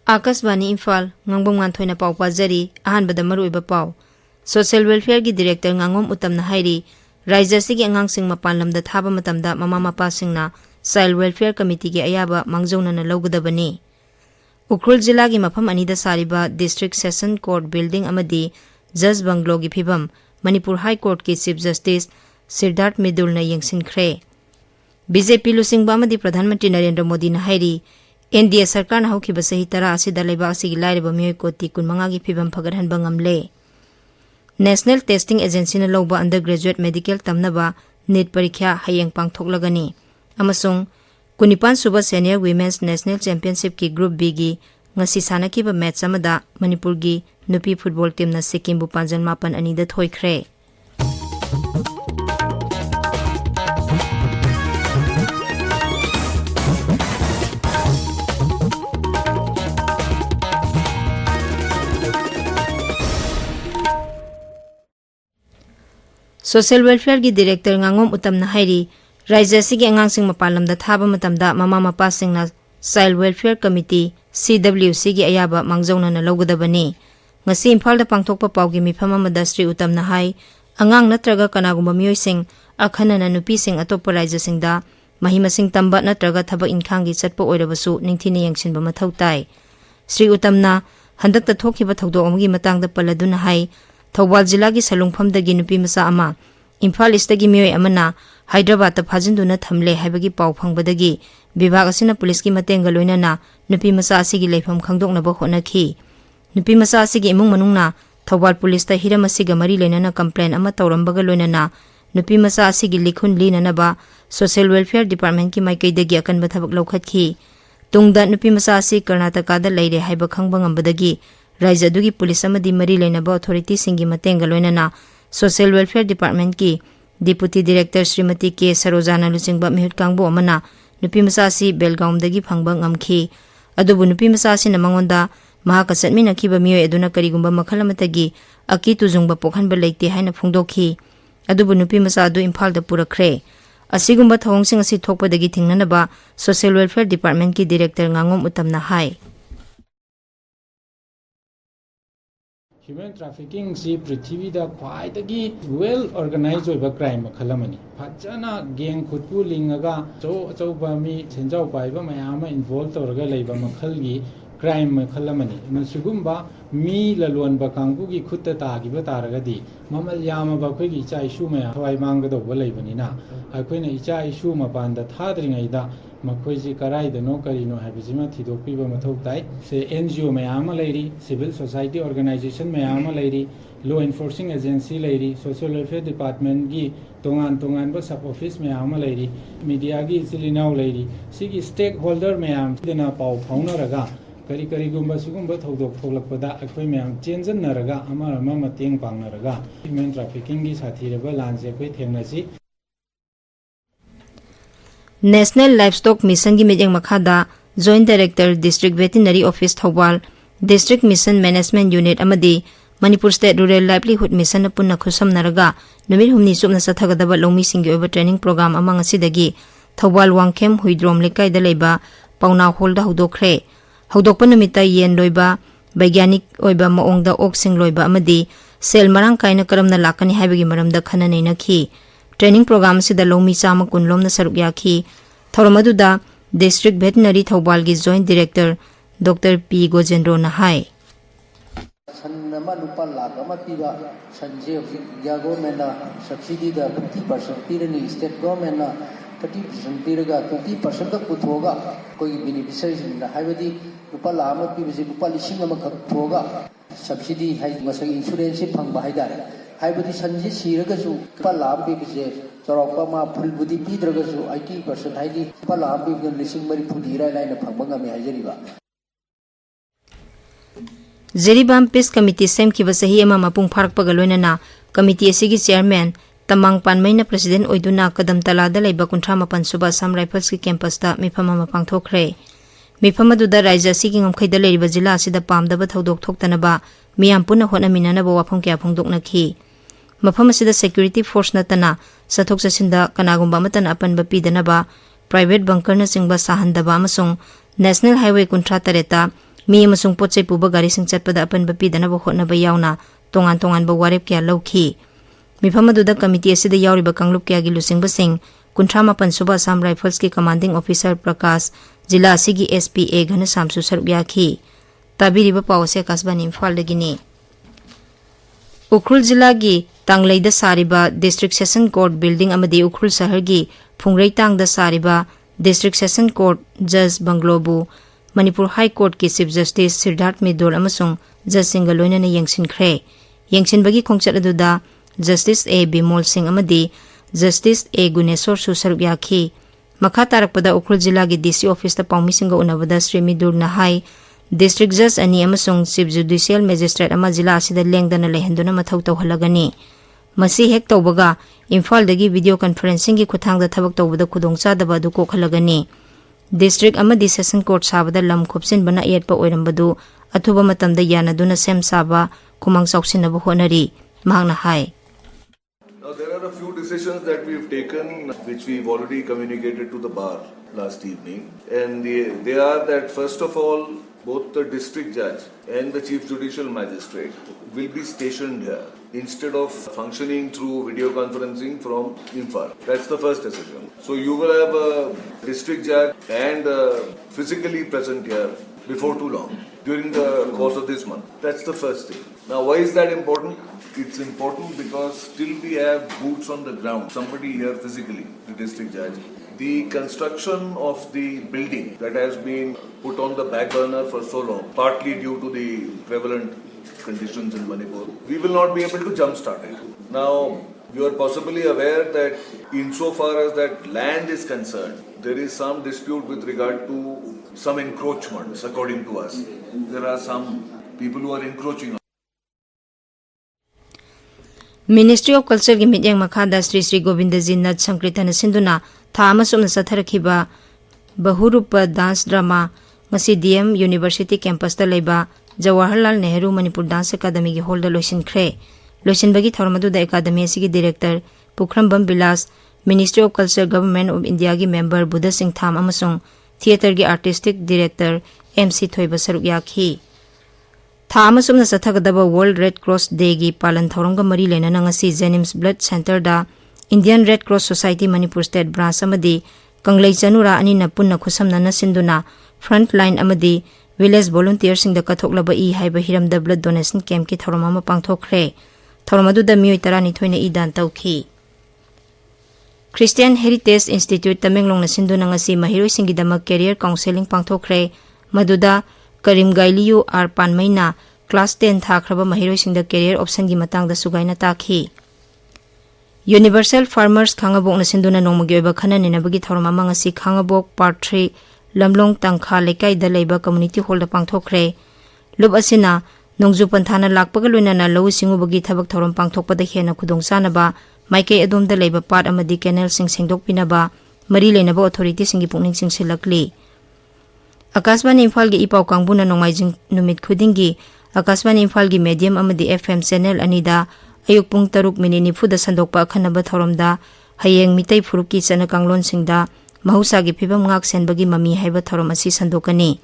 Akasbani Imphal Ngangbam Nganthoi na pau pajari ahanbada maruiba pau Social Welfare gi Director Ngangom Utam na hairi Raija sigi angangsing mapan lamda thaba matamda mama mapa singna Child Welfare Committee gi ayaba mangjona na lawgadabani Ukhrul Jilla gi mafam anida sariba District Session Court Building amadi Judge Bungalow gi phibam Manipur High Court ki Chief Justice Siddharth Midul na yengsinkhre BJP lusingba amadi Pradhan Mantri Narendra Modi na hairi NDA Sarkar na haukiba sahi tara asida laiba asigi lairiba miyoi koti kunmanga gi phibam phagarhanba ngamle National Testing Agency na lawba undergraduate medical tamnaba NEET parikya hayeng pangthoklagani amasung kunipan suba Senior Women's National Championship ki Group B gi ngasi sanakiba match amada Manipur gi nupi football team na Sikkim bu panjan mapan anida thoikhre Social Welfare gi Director Ngangom Utam na hairi Raija sigi angangsing mapalamda thaba matamda mama mapa singna Child Welfare Committee CWC gi ayaba mangjona na lawgadabani ngasi Imphal da pangthokpa pawgi mifam amada Sri Utam na hai angang natraga kanagumba miyoi sing akhana na nupi sing atoppa raija singda mahima sing tamba natraga thaba inkhangi chatpa oirabasu ningthina yengsinba mathau tai Sri Utam na handakta thokhiba thawdok amgi matangda paladuna hai Thawbal Jilla gi salungphamdagi nupi masa ama Imphal Eastagi miyoi amana Hyderabad ta phajinduna thamle haibagi pau phangbadagi bibhag asina police ki matenga loinana nupi masa asigi leifam khangdoknaba honakhi nupi masa asigi imung manungna Thawbal police ta hiram asiga mari loinana complaint ama tawrambaga loinana nupi masa asigi likhun linanaba Social Welfare Department ki maikaidagi akanba thabak lawkhatkhi tungda nupi masa asi Karnataka da leire haiba khangba ngambadagi Raija dugi police amadi mari lainaba authority singi matenga loinana Social Welfare Department ki Deputy Director Srimati K Sarojana Lucingba mihut kangbo amana nupi masa si Belgaum dagi phangba ngamkhi adubu nupi masa si na mangonda mahaka satmina khiba miyoi aduna karigumba makhalamatagi aki tujungba pokhanba leite haina phungdokhi adubu nupi masa adu Imphal da purakre asigumba thawngsing asi thokpadagi thingnanaba Social Welfare Department ki Director Ngangom Utam na hai Human trafficking si Prithvi da khwaidagi well organized oiba crime khalamani phajana gang khutpu lingaga chau ba mi senjau paiba mayama involved torga leiba makhalgi crime khalamani masugumba mi lalon ba kangbu gi khutta ta gi ba taragadi mamal yama ba khoi gi chai shu maya thwai mangga do ba leibani na akhoina icha issue mapanda thadringaida makhoi ji karai da no kari no habijima thidokpi ba mathau tai se NGO mayama leiri civil society organization mayama leiri law enforcing agency leiri social welfare department gi tongan ba sub office mayama leiri media gi silinau leiri sigi stakeholder mayam dina pau phauna raga kari gumba sigumba thodok tholakpada akhoi mayam chenjan naraga amara ma mateng pangnaraga human trafficking gi sathireba lanje koi thengnasi National Livestock Mission gi mejeng makhada Joint Director District Veterinary Office Thawbal District Mission Management Unit amadi Manipur State Rural Livelihood Mission na punna khusam naraga numit humni chupna sathagadaba longmi singi oba training program amang asidagi Thawbal Wangkhem Huidrom lekai da leiba pauna holda hudokre hudokpa numita yen loiba baigyanik oiba maongda oksing loiba amadi sel marang kaina karamna lakani haibagi maramda khana nainakhi Training program sida longmi chama kunlom na saruk yakhi thoramaduda District Veterinary Thawbal gi Joint Director Dr. P Gojendro na hai sanama lupa lagama piba sanje ya government na subsidy da 50% pirani state government na 30% piraga 20% ka puthoga koi beneficiaries na haibadi lupa lagama piba se lupa lising ama khak thoga subsidy hai masang insurance phangba haidare हाइबदी संजी सीरगसु Palamu बिबजे चरौपा मा फुलबुदी पीद्रगसु 80% हाइदी Palamu Vivian लिसिंग मरी फुदीरा line फंगबंगा may हाजरीबा Jeribam Peace Committee sem ki basahi ama mapung pharak pagaloina committee asigi chairman Tamang Panmaina president oiduna kadam talada leiba kunthra mapan suba Assam Rifles ki campus ta mifama mapang thokre mifama duda raija sigi ngomkhaida leiba jila asida pamdaba thodok thoktanaba miyam puna honamina na bo wafam kya phongdoknakhi mafam asida security force natana sathok sasinda kanagumba matan apan ba pidanaba private bunker na singba sahandaba amasung national highway kunthra tareta mi amasung potchai puba gari sing chatpada apan bapidana ba hotnaba yauna tongan tongan ba warep kya lauki mifam aduda committee asida yauriba kanglup kya gi lusingba sing 38 suba Assam Rifles ki commanding officer Prakash jila asigi SPA ghana samsu saruk yakhi tabiriba pawse kasban Imphal dagini Ukhrul jila gi Tangleida sariba district session court building amadi Ukhrul sahar gi Phungrei tangda sariba district session court judge Banglobu Manipur High Court ki Chief Justice Siddharth Midol amasung judge singa loinana yengsinkhre yengsinbagi khongchat aduda Justice A Bimol Singh amadi Justice A Guneswar su saruk yakhi makha tarakpada Ukhrul jila gi DC office ta pawmi singa unabada Sri Midul na hai district judge ani amasung chief judicial magistrate ama jila asida lengdana lehenduna mathau tawhalagani masi hek tawbaga Imphal dagi video conferencing gi khuthangda thabak tawbada khudongcha daba du kokhalagani district amadi session court sabada lam khopsin bana yetpa oirambadu athuba matamda yanaduna sem saba khumang chausinaba honari mahangna hai There are a few decisions that we've taken which we've already communicated to the bar last evening, and they are that first of all both the district judge and the chief judicial magistrate will be stationed here instead of functioning through video conferencing from Imphal. That's the first decision. So you will have a district judge and physically present here before too long during the course of this month. That's the first thing. Now why is that important? It's important because still we have boots on the ground, somebody here physically, the district judge. The construction of the building that has been put on the back burner for so long, partly due to the prevalent conditions in Manipur, we will not be able to jumpstart it. Now, you are possibly aware that insofar as that land is concerned, there is some dispute with regard to some encroachments, according to us. There are some people who are encroaching on. Ministry of Culture gi mityang makhada Sri Govindaji Nath Sankritana Sinduna tha amasumna satharakhiba bahurupa dance drama ngasi DM University campus ta leiba Jawaharlal Nehru Manipur Dance Academy gi hall da loisinkhre loisinbagi thormadu da academy sigi director Pukhrambam Bilas Ministry of Culture Government of India gi member Buddha Singh Tham amasung theater gi artistic director MC Thoiba saruk yakhi tha amasumna sathagadaba World Red Cross Day gi palan thorongga mari lenana ngasi Jenims Blood Center da Indian Red Cross Society Manipur State Branch amadi Kanglei Chanura ani na punna khusamna na sinduna frontline amadi village volunteers sing da kathoklaba I haiba hiram da blood donation camp ki thoroma ma pangthokre thoromadu da mioi tarani thoina I dan tawkhi Christian Heritage Institute Tamenglong na sinduna ngasi mahiroi singi damak career counseling pangthokre maduda Karim Gailiu ar panmaina class 10 thakraba mahiroi sing da career option gi matang da sugaina takhi Universal Farmers Khangabok na sinduna nongmagi oiba khana ninabagi thoroma mangasi Khangabok part 3 Lamlong Tangkha lekai da leiba community hall da pangthokre lub asina nongju panthana lakpaga loinana lau singubagi thabak thorom pangthokpada hena khudongchana ba maikei adom da leiba part amadi canal sing sengdok pinaba mari leinaba authority singi pungning sing silakli Akasbani Imphal gi ipaw kangbuna nongmaijing numit khudingi Akasbani Imphal gi medium amadi FM channel anida ayuk pung 3 minit nifu da sandokpa khanaba thoromda hayeng mitai furuki chana kanglon singda mahusa gi phibam ngak senbagi mami haiba thorom asi sandokani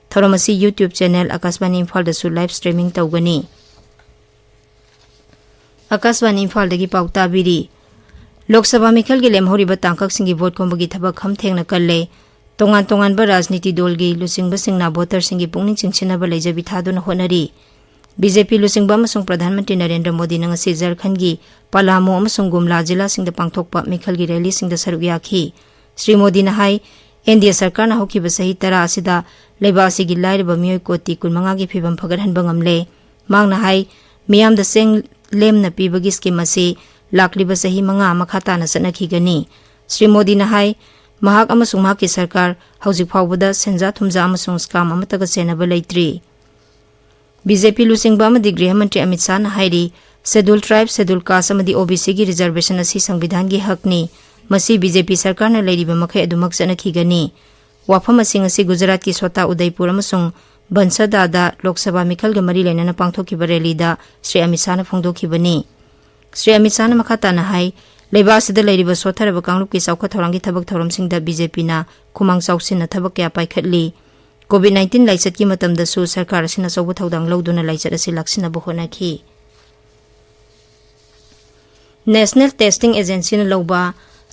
thorom asi YouTube channel Akasbani Imphal da su live streaming tawgani Akasbani Imphal dagi pauta biri Lok Sabha Mikhal gi lemhoriba tangkak singi vote kombagi thabak kham thengna kalle tongan tongan ba rajniti dol gi lusingba singna voter singi pungning chingchinaba leijabi thaduna honari BJP lusingba amasung Pradhan Mantri Narendra Modi na ngasi Jharkhand gi Palamu amasung Gumla jila singda pangthokpa Mikhal gi rally singda saruk yakhi Sri Modi na hai NDA sarkar na hokiba sahi tara asida leiba asigi lairba mioi koti 15 gi phibam phagarhanba ngamle mangna hai miyam da seng lemna pibagi scheme asi lakliba sahi manga makhata na sanakhigani Sri Modi na hai mahak amasung mahak ki sarkar hauzik phawbada senja thumja amasung scam amataga senaba leitri BJP lusingba amadi Griha Mantri Amit Shah na hairi scheduled tribes scheduled caste amadi OBC gi reservation asi sangvidhan gi hakni masi BJP sarkar na leiriba makhai adumak chanakhigani wafam asing asi Gujarat ki Swata Udaipur amasung Bansada da Lok Sabha Mikhal ga mari leinana pangthokhiba rally da Sri Amit Shah na phongdokhibani Sri Amit Shah na makhata na hai leiba asida leiriba sotharaba kanglup ki saukha thorangi thabak thorom singda BJP na khumang chausin na thabak kya paikhatli COVID-19 लाइचत की मतमदसु सरकार असिना चौबा थौदांग लौदुना लाइचत असि लाक्सिनबा होनाखि नेशनल टेस्टिंग एजेंसी न लौबा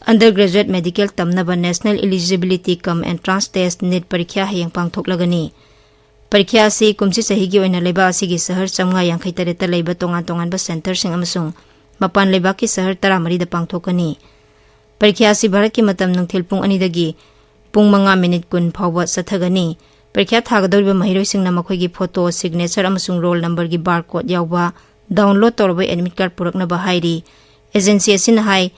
अंडर ग्रेजुएट मेडिकल तमनबा national eligibility cum entrance test NEET परीक्षा हयंग पांगथोकलगनी परीक्षा से कुमसी सही की ओइना लेबा असिगी शहर 553 लेबा तोंगान तोंगान सेंटर सिंग अमसुंग मपान लेबा की शहर 13 दा पांगथोकनी परीक्षा से भारत की मतम नुंथिल पुंग 2 दगी पुंग 5 मिनिट 10 फावबा सथगनी परीक्षा थागदौरिबा महिरोइसिंगना मखोइगी फोटो सिग्नेचर अमसुंग रोल नंबर की बारकोड यावबा डाउनलोड तौरबा एडमिट कार्ड पुरकनबा हाइरी एजेंसी असिन हाई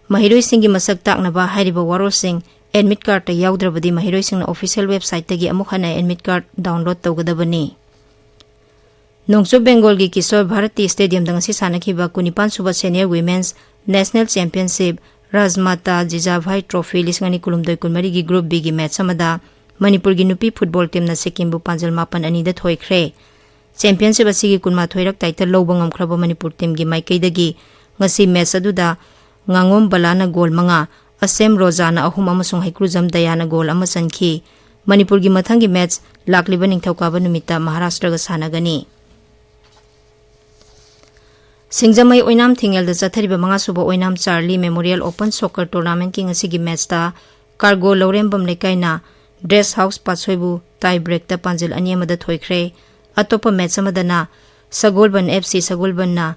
महिरोइसिंगी मसक ताकनबा हाइरिबा वारोसिंग एडमिट कार्ड याउद्रबदी महिरोइसिंगना ऑफिशियल वेबसाइट तगी अमुक हना एडमिट कार्ड डाउनलोड तौगदबनी नोंगचो बेंगोल की किशोर भारती स्टेडियम दंगसी सानखिबा 29 सुबा senior women's national championship Rajmata Jijabai trophy 2023 की ग्रुप बी की मैच समदा मणिपुर की नुपी फुटबॉल टीम न सिक्किमबु पांजल 9-2 दा थोइख्रे चैंपियनशिप असिगी 23 रक टाइटल लौबा ngamkhraба मणिपुर टीम की माइकैदगी ngasi मैच अदुदा nganghom balana goal 5 asem rozana 3 amasung haikrujam dayana goal ama sanki manipur gi mathang gi match lakliba ningthauka numita maharashtra ga sanagani singjamai oinam thingel da chathariba 5 suba oinam charlie memorial open soccer tournament ki ngasi gi match ta cargo lorembam lekaina dress house pasoibu tie break ta panjil ani amada thoikhre atopa match amadana sagolban fc sagolban na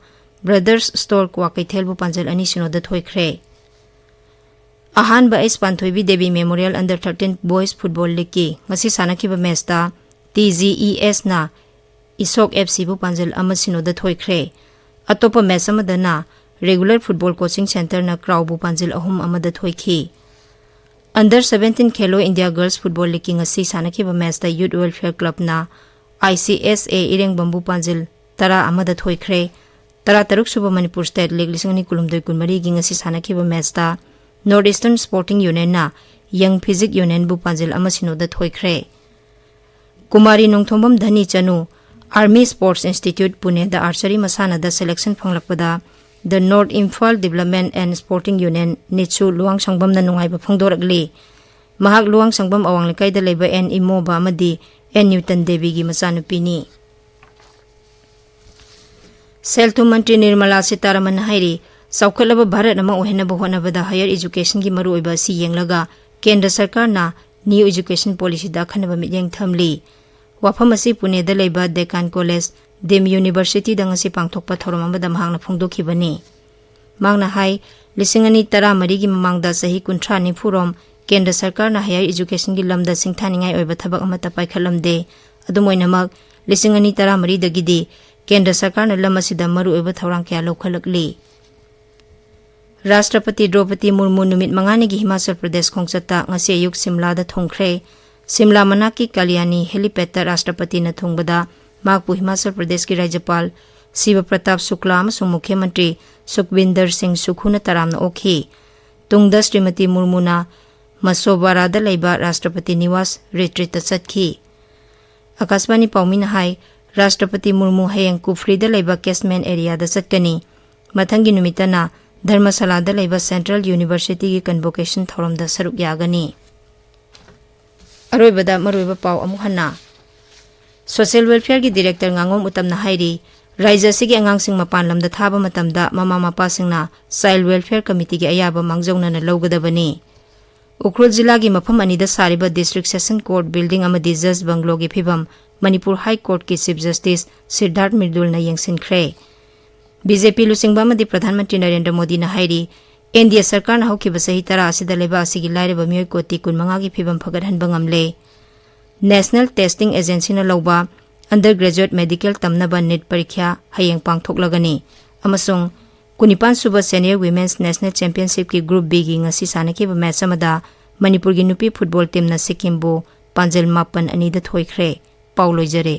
Brothers Store Kwakaithelbu Panjal ani sinoda thoikhre ahanba is Panthoibi Devi Memorial Under 13 Boys Football League ki ngasi sanakhiba match ta TGES na Isok FC bu Panjal ama sinoda thoikhre atopa match amadana regular football coaching center na Crow bu Panjal ahum amada thoikhi Under 17 Khelo India Girls Football League ki ngasi sanakhiba match ta Youth Welfare Club na ICSA Irengbam bu Panjal tara amada thoikhre तरा तरुक सुबह Manipur state league 2023 की ngasi sanakhiba match ta North Eastern Sporting Union na Young Physic Union bu panjil amasino da thoikhre Kumari Nongthombam Dhani Chanu Army Sports Institute Pune da archery masana da selection phanglakpada the North Imphal Development and Sporting Union Nichu Luang Sangbam na nungai ba phongdorakli mahak Luang Sangbam awang lekai da leba N Imoba amadi N Newton Devi gi masanupi ni सेल्थु मंत्री निर्मला सीतारमण हाइरी सौखलबा भारत अमा ओहेनबा होनबदा higher education की मरुओइबा सि येंगलगा केंद्र सरकार ना new education policy दा खनबा मियेंग थमली वाफम असि पुणे दा लेबा Deccan college dam university दंगसि पांगथोकपा theorem अमदा महांगना फोंदोखिबनी मांगना हाई 2013 की ममांगदा सही 30 फुरोम केंद्र सरकार ना हायर एजुकेशन की लमदा सिंगथानिंगाई ओइबा थबक अमता पाइखलमदे अदुमोइनमक 2013 दगिदी केंद्र सरकार ने लमसिदा मरुओइबा थौरांग क्या लौखलकली राष्ट्रपति द्रौपदी मुर्मू नुमित 5 की Himachal Pradesh खोंगचता ngasi ayuk simla da thongkhre simla manaki kalyani helipad ta राष्ट्रपति न थोंगबदा माकपु हिमाचल प्रदेश की राज्यपाल शिव प्रताप शुक्ला अमसुंग मुख्यमंत्री सुखविंदर सिंह सुखु न तरामना ओखी तुंगदा श्रीमती मुर्मू ना मसोबारा दा लेबा राष्ट्रपति निवास रिट्रीट चतखी आकाशवाणी पाउमिन हाई राष्ट्रपति मुर्मू हयंग कुफरीदा लेबा केसमेंट एरिया दा चतकनी मथंगी नुमितना धर्मशाला दा लेबा सेंट्रल यूनिवर्सिटी की कन्वोकेशन थौरम दा सरुक यागनी अरोइबदा मरोइबा पाउ अमुहना सोशल वेलफेयर की डायरेक्टर nganghom utamna hairi राज्य से अंगांसिंग मपान लमदा थाबा मतमदा ममा मपासिंगना चाइल्ड वेलफेयर कमिटी की अयाबा मांगजौना लौगदबनी उखरुल जिला की मफम अनिदा सारिबा डिस्ट्रिक्ट सेशन कोर्ट बिल्डिंग अमदी जज बंगलो की फिबम मणिपुर हाई कोर्ट की चीफ जस्टिस सिद्धार्थ मिर्दुल न यंगसिनख्रे बीजेपी लुसिंगबा अमदी प्रधानमंत्री नरेंद्र मोदी न हाइरी एनडीए सरकार न हौखिबा सही 13 असिदा लेबा असिगी लाइरेबा मियोय कोटी 15 की फिबम फगरहनबा ngamle नेशनल टेस्टिंग एजेंसी न लौबा अंडर ग्रेजुएट मेडिकल तमनबा नीट परीक्षा हयेंग पांगथोकलगनी अमसुंग 29 सुबह सीनियर वुमेन्स नेशनल चैंपियनशिप की ग्रुप बी की ngasi सानखिबा मैच अमदा मणिपुर की नुपी फुटबॉल टीम न सिक्किमबु 5-2 दा थोइख्रे पाउलोइजरे।